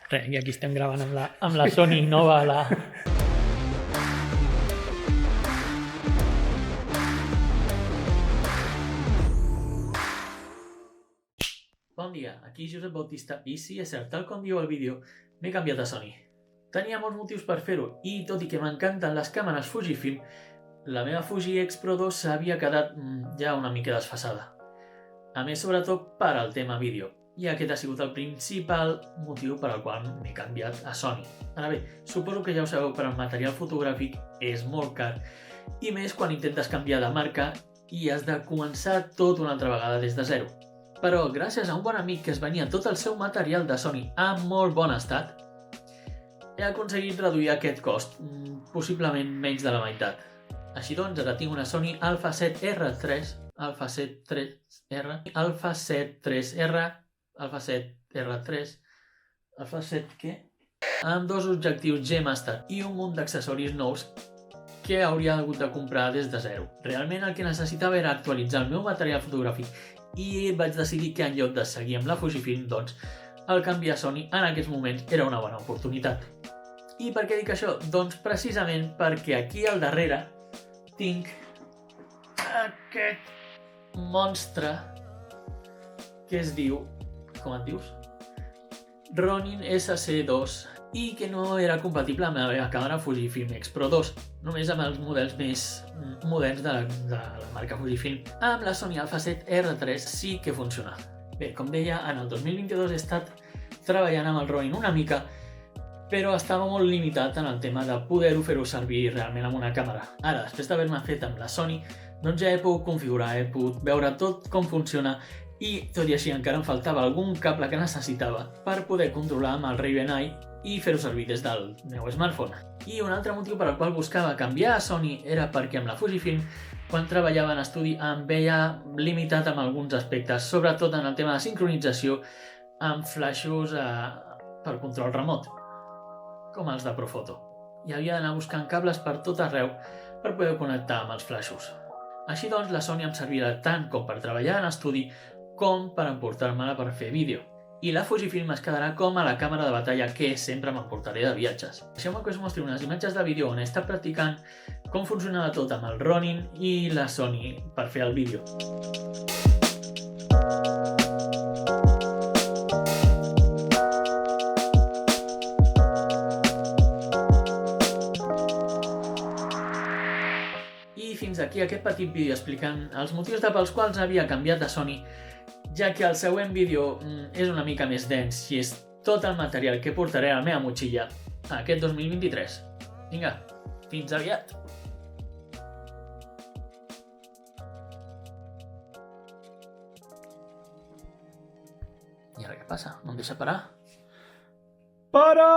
Res, i aquí estem gravant amb la Sony nova, Bon dia, aquí Josep Bautista i sí, és cert, tal com diu el vídeo, m'he canviat a Sony. Tenia molts motius per fer-ho i tot i que m'encanten les càmeres Fujifilm, la meva Fuji X Pro 2 s'havia quedat ja una mica desfasada. A més, sobretot per al tema vídeo, i aquest ha sigut el principal motiu per al qual m'he canviat a Sony. Ara bé, suposo que ja ho sabeu, però el material fotogràfic és molt car, i més quan intentes canviar de marca i has de començar tot una altra vegada des de zero. Però gràcies a un bon amic que es venia tot el seu material de Sony en molt bon estat, he aconseguit reduir aquest cost, possiblement menys de la meitat. Així doncs, ara tinc una Sony Alpha 7R3, Alpha 7R, Alpha 7R3, Alpha 7 què? Amb dos objectius G-Master i un munt d'accessoris nous que hauria hagut de comprar des de zero. Realment el que necessitava era actualitzar el meu material fotogràfic i vaig decidir que en lloc de seguir amb la Fujifilm, doncs, el canvi a Sony en aquests moments era una bona oportunitat. I per què dic això? Doncs precisament perquè aquí al darrere tinc aquest monstre que es diu... com et dius? Ronin SC2 i que no era compatible amb la meva càmera Fujifilm X Pro 2, només amb els models més moderns de la marca Fujifilm. Amb la Sony Alpha 7R3 sí que funciona. Bé, com deia, en el 2022 he estat treballant amb el Ronin una mica, però estava molt limitat en el tema de poder-ho fer-ho servir realment amb una càmera. Ara, després d'haver-me fet amb la Sony, doncs ja he pogut configurar, he pogut veure tot com funciona i, tot i així, encara em faltava algun cable que necessitava per poder controlar amb el Raven Eye i fer-ho servir des del meu smartphone. I un altre motiu per al qual buscava canviar a Sony era perquè amb la Fujifilm, quan treballava en estudi, em veia limitat amb alguns aspectes, sobretot en el tema de sincronització amb flaixos per control remot, com els de Profoto. I havia d'anar buscant cables per tot arreu per poder connectar amb els flaixos. Així doncs, la Sony em servirà tant com per treballar en estudi com per emportar-me-la per fer vídeo. I la Fujifilm es quedarà com a la càmera de batalla que sempre m'emportaré de viatges. Deixeu-me que us mostri unes imatges de vídeo on he estat practicant com funcionava tot amb el Ronin i la Sony per fer el vídeo. I fins aquí aquest petit vídeo explicant els motius pels quals havia canviat a Sony, ja que el següent vídeo és una mica més dens i és tot el material que portaré a la meva motxilla aquest 2023. Vinga, fins aviat! I ara què passa? No em deixa parar? Para!